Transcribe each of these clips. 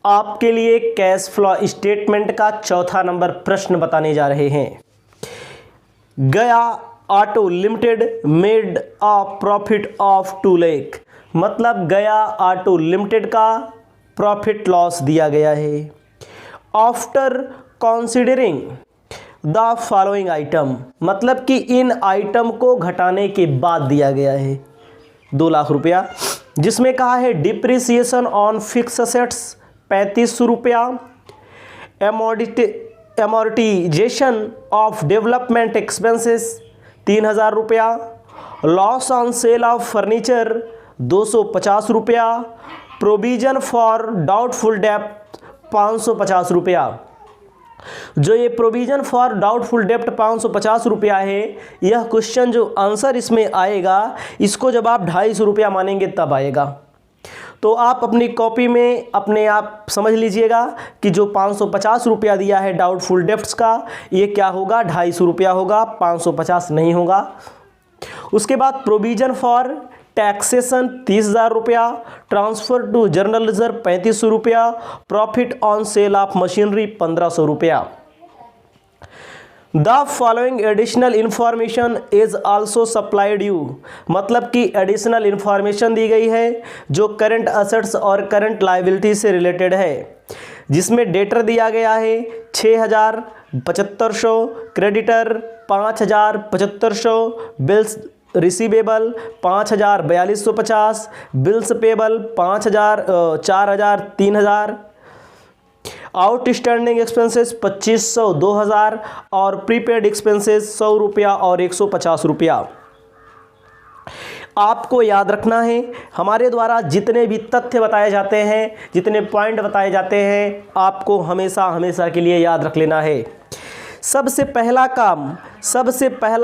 आपके लिए cash flow statement का चौथा नंबर प्रश्न बताने जा रहे हैं। गया auto limited made a profit of 2 lakh, मतलब गया ऑटो लिमिटेड का प्रॉफिट लॉस दिया गया है। After considering the following item, मतलब कि इन आइटम को घटाने के बाद दिया गया है 2 लाख रुपया, जिसमें कहा है डिप्रिसिएशन ऑन फिक्स असेट्स 3500 रुपया, एमोर्टाइजेशन ऑफ डेवलपमेंट एक्सपेंसेस 3000 रुपया, loss on sale of furniture 250 रुपया, प्रोविजन फॉर डाउटफुल डेब्ट 550 रुपया। जो ये प्रोविजन फॉर डाउटफुल डेब्ट 550 रुपया है, यह क्वेश्चन जो आंसर इसमें आएगा, इसको जब आप 250 रुपया मानेंगे तब आएगा। तो आप अपनी कॉपी में अपने आप समझ लीजिएगा कि जो 550 रुपया दिया है डाउटफुल डेब्ट्स का, ये क्या होगा, 250 रुपया होगा, 550 नहीं होगा। उसके बाद प्रोविजन फॉर टैक्सेशन 30,000 रुपया, ट्रांसफर टू जनरल रिजर्व 3500 रुपया, profit on sale of machinery 1500 रुपया। The following additional information is also supplied you, मतलब कि एडिशनल इंफॉर्मेशन दी गई है जो करंट असेट्स और करंट लाइबिलिटी से रिलेटेड है, जिसमें डेटर दिया गया है 6,000 7500, creditor 5,000 7500, bills receivable 5,000 4250, bills payable 5,000 4,000 3,000, outstanding expenses 2500 2000 और प्रीपेड एक्सपेंसेस 100 रुपया और 150 रुपया। आपको याद रखना है, हमारे द्वारा जितने भी तथ्य बताए जाते हैं, जितने पॉइंट बताए जाते हैं, आपको हमेशा हमेशा के लिए याद रख लेना है। सबसे पहला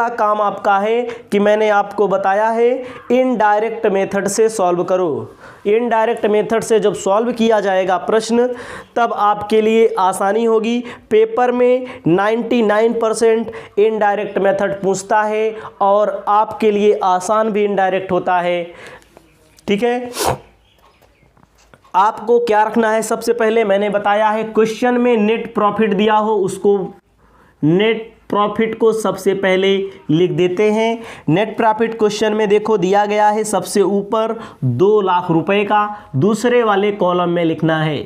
काम आपका है कि मैंने आपको बताया है इनडायरेक्ट मेथड से सॉल्व करो। इनडायरेक्ट मेथड से जब सॉल्व किया जाएगा प्रश्न, तब आपके लिए आसानी होगी। पेपर में 99% इनडायरेक्ट मेथड पूछता है और आपके लिए आसान भी इनडायरेक्ट होता है। ठीक है, आपको क्या रखना है, सबसे पहले मैंने बताया है क्वेश्चन में नेट प्रॉफिट दिया हो, उसको नेट प्रॉफिट को सबसे पहले लिख देते हैं। नेट प्रॉफिट क्वेश्चन में देखो दिया गया है सबसे ऊपर 2 लाख रुपए का, दूसरे वाले कॉलम में लिखना है।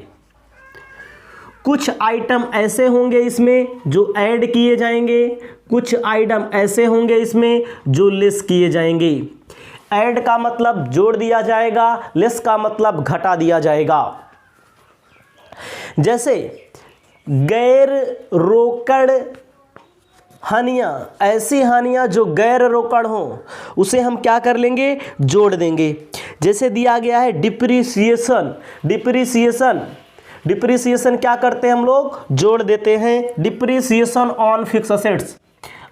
कुछ आइटम ऐसे होंगे इसमें जो ऐड किए जाएंगे, कुछ आइटम ऐसे होंगे इसमें जो लेस किए जाएंगे। ऐड का मतलब जोड़ दिया जाएगा, लेस का मतलब घटा दिया जाएगा। जैसे गैर रोकड़ हानियां, ऐसी हानियां जो गैर रोकड़ हों, उसे हम क्या कर लेंगे, जोड़ देंगे। जैसे दिया गया है डिप्रिसिएशन, डिप्रिसिएशन क्या करते हैं हम लोग, जोड़ देते हैं। डिप्रिसिएशन ऑन फिक्स असेट्स,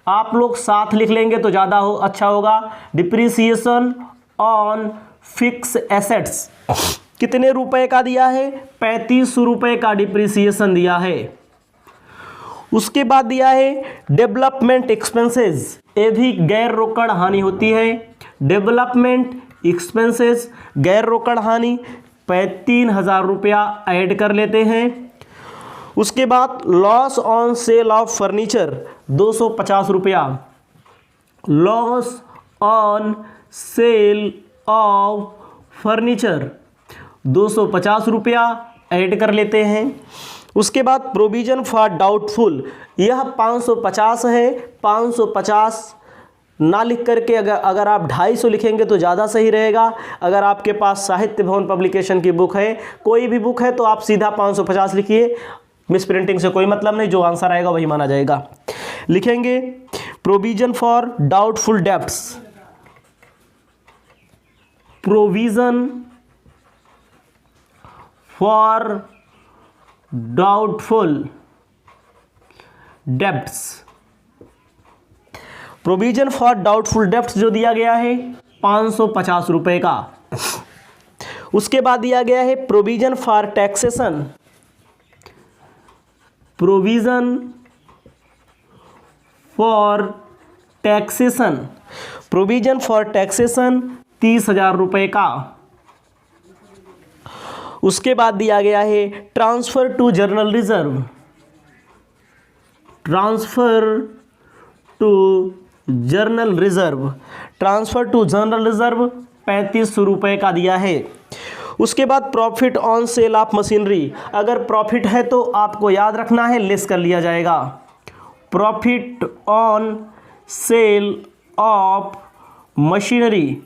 आप लोग साथ लिख लेंगे तो ज़्यादा अच्छा होगा। डिप्रिसिएशन ऑन फिक्स एसेट्स कितने रुपए का दिया है, 3500 रुपए का डिप्रिसिएशन दिया है। उसके बाद दिया है डेवलपमेंट एक्सपेंसेस, ये भी गैर रोकड़ हानि होती है। डेवलपमेंट एक्सपेंसेस गैर रोकड़ हानि 3,000 रुपया ऐड कर लेते हैं। उसके बाद loss on sale of furniture 250 रुपया, loss on sale of furniture 250 रुपया ऐड कर लेते हैं। उसके बाद प्रोविजन फॉर डाउटफुल, यह 550 है, 550 ना लिख करके अगर आप 250 लिखेंगे तो ज़्यादा सही रहेगा। अगर आपके पास साहित्य भवन पब्लिकेशन की बुक है, कोई भी बुक है, तो आप सीधा 550 लिखिए, मिस प्रिंटिंग से कोई मतलब नहीं, जो आंसर आएगा वही माना जाएगा। लिखेंगे provision for doubtful debts, provision for doubtful debts, provision for doubtful debts जो दिया गया है 550 रुपए का। उसके बाद दिया गया है provision for taxation, provision for taxation, provision for taxation 30,000 रुपए का। उसके बाद दिया गया है transfer to general reserve, transfer to general reserve, transfer to general reserve 3500 रुपये का दिया है। उसके बाद profit on sale of machinery, अगर प्रॉफिट है तो आपको याद रखना है लेस कर लिया जाएगा। Profit on sale of machinery,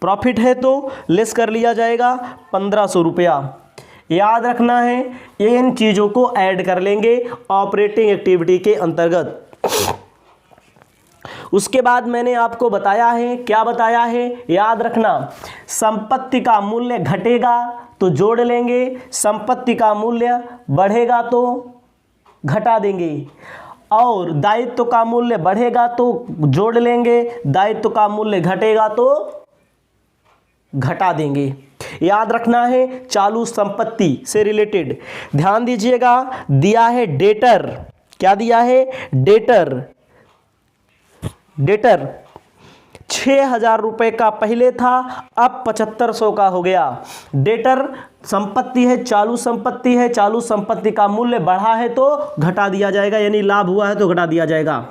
profit है तो लेस कर लिया जाएगा 1500 रुपया। याद रखना है इन चीज़ों को ऐड कर लेंगे ऑपरेटिंग एक्टिविटी के अंतर्गत। उसके बाद मैंने आपको बताया है, क्या बताया है, याद रखना, संपत्ति का मूल्य घटेगा तो जोड़ लेंगे, संपत्ति का मूल्य बढ़ेगा तो घटा देंगे, और दायित्व का मूल्य बढ़ेगा तो जोड़ लेंगे, दायित्व का मूल्य घटेगा तो घटा देंगे। याद रखना है चालू संपत्ति से रिलेटेड। ध्यान दीजिएगा, दिया है डेटर, क्या दिया है, डेटर, डेटर 6000 रुपये का पहले था, अब 7500 का हो गया। डेटर संपत्ति है, चालू संपत्ति है, चालू संपत्ति का मूल्य बढ़ा है तो घटा दिया जाएगा, यानी लाभ हुआ है तो घटा दिया जाएगा।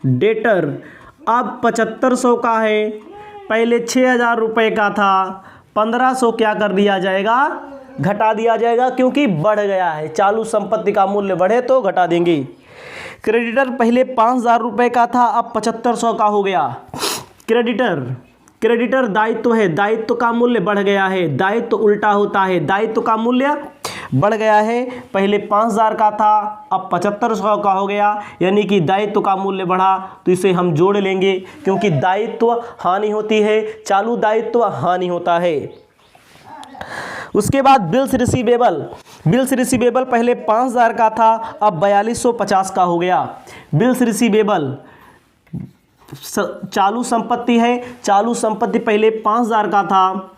डेटर अब 7500 का है, पहले 6000 रुपये का था, 1500 क्या कर दिया जाएगा, घटा दिया जाएगा, क्योंकि बढ़ गया है, चालू संपत्ति का मूल्य बढ़े तो घटा देंगे। क्रेडिटर पहले 5000 रुपये का था, अब 7500 का हो गया। क्रेडिटर, क्रेडिटर दायित्व है, दायित्व का मूल्य बढ़ गया है, दायित्व उल्टा होता है, दायित्व का मूल्य बढ़ गया है, पहले 5000 का था, अब 7500 का हो गया, यानी कि दायित्व का मूल्य बढ़ा, तो इसे हम जोड़ लेंगे, क्योंकि दायित्व हानि होती है, चालू दायित्व हानि होता है। उसके बाद बिल्स रिसीवेबल, बिल्स रिसीवेबल पहले 5000 का था, अब 4250 का हो गया। बिल्स रिसीवेबल चालू संपत्ति है, चालू संपत्ति पहले 5000 का था,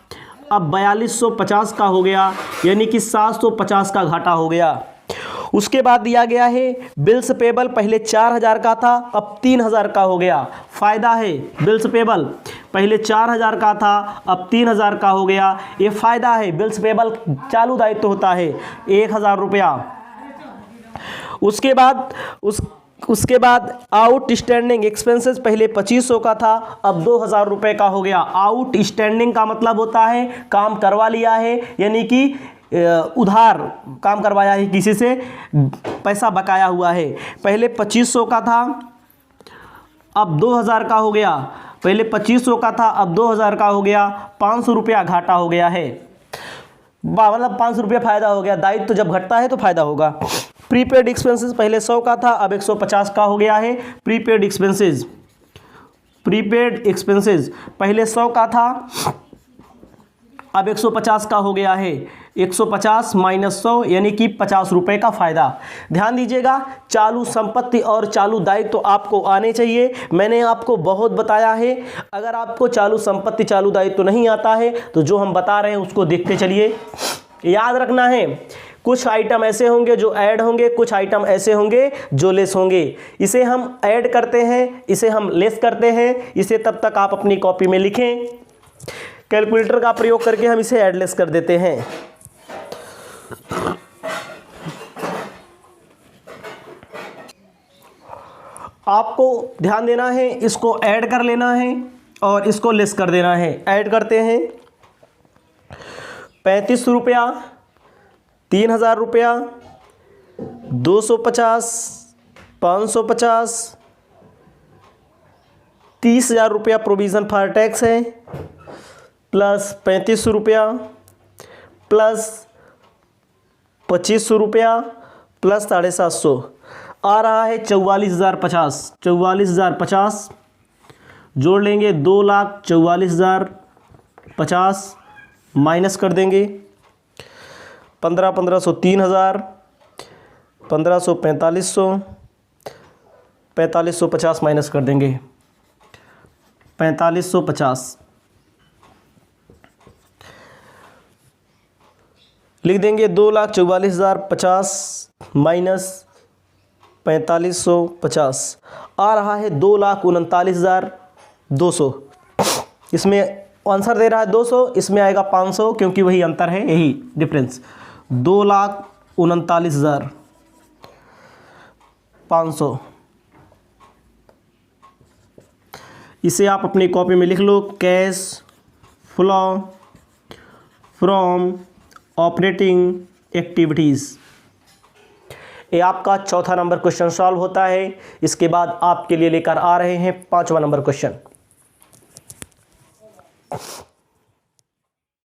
अब 4250 का हो गया, यानी कि 750 का घाटा हो गया। उसके बाद दिया गया है बिल्स पेबल, पहले 4000 का था, अब 3000 का हो गया। फायदा है, बिल्स पेबल पहले 4000 का था, अब 3000 का हो गया, ये फायदा है। बिल्स पेबल चालू दायित्व होता है 1000 रुपया। उसके बाद आउट स्टैंडिंग एक्सपेंसेस पहले 2500 का था, अब 2000 रुपये का हो गया। आउट स्टैंडिंग का मतलब होता है काम करवा लिया है, यानी कि उधार काम करवाया है, किसी से पैसा बकाया हुआ है। पहले 2500 का था, अब 2000 का हो गया, पहले 2500 का था, अब 2000 का हो गया, 500 रुपया घाटा हो गया है, मतलब 500 रुपया फायदा हो गया। दायित्व तो जब घटता है तो फायदा होगा। प्रीपेड एक्सपेंसेस पहले 100 का था, अब 150 का हो गया है। प्रीपेड एक्सपेंसेस, प्रीपेड एक्सपेंसेस पहले 100 का था, अब 150 का हो गया है। 150 माइनस 100 यानी कि 50 रुपये का फायदा। ध्यान दीजिएगा, चालू संपत्ति और चालू दायित्व तो आपको आने चाहिए। मैंने आपको बहुत बताया है, अगर आपको चालू संपत्ति चालू दायित्व तो नहीं आता है तो जो हम बता रहे हैं उसको देखते चलिए। याद रखना है कुछ आइटम ऐसे होंगे जो ऐड होंगे, कुछ आइटम ऐसे होंगे जो लेस होंगे। इसे हम ऐड करते हैं, इसे हम लेस करते हैं। इसे तब तक आप अपनी कॉपी में लिखें। कैलकुलेटर का प्रयोग करके हम इसे ऐड लेस कर देते हैं। आपको ध्यान देना है, इसको ऐड कर लेना है और इसको लेस कर देना है। ऐड करते हैं 3500 रुपया, 3000 रुपया, 250, 550, 30,000 रुपया प्रोविज़न फॉर टैक्स है, प्लस 3500 रुपया, प्लस 2500 रुपया, प्लस 750, आ रहा है 44,050। 44,050 जोड़ लेंगे, 2,44,050 माइनस कर देंगे, 1500 3,000, 1500 4500, 4550 माइनस कर देंगे, 4550 लिख देंगे। 2,44,050 माइनस 4550 आ रहा है 2,39,200। इसमें आंसर दे रहा है 200, इसमें आएगा 500 क्योंकि वही अंतर है, यही डिफरेंस। 2,39,500। इसे आप अपनी कॉपी में लिख लो, cash flow from operating activities. ये आपका चौथा नंबर क्वेश्चन सॉल्व होता है। इसके बाद आपके लिए लेकर आ रहे हैं 5वां नंबर क्वेश्चन।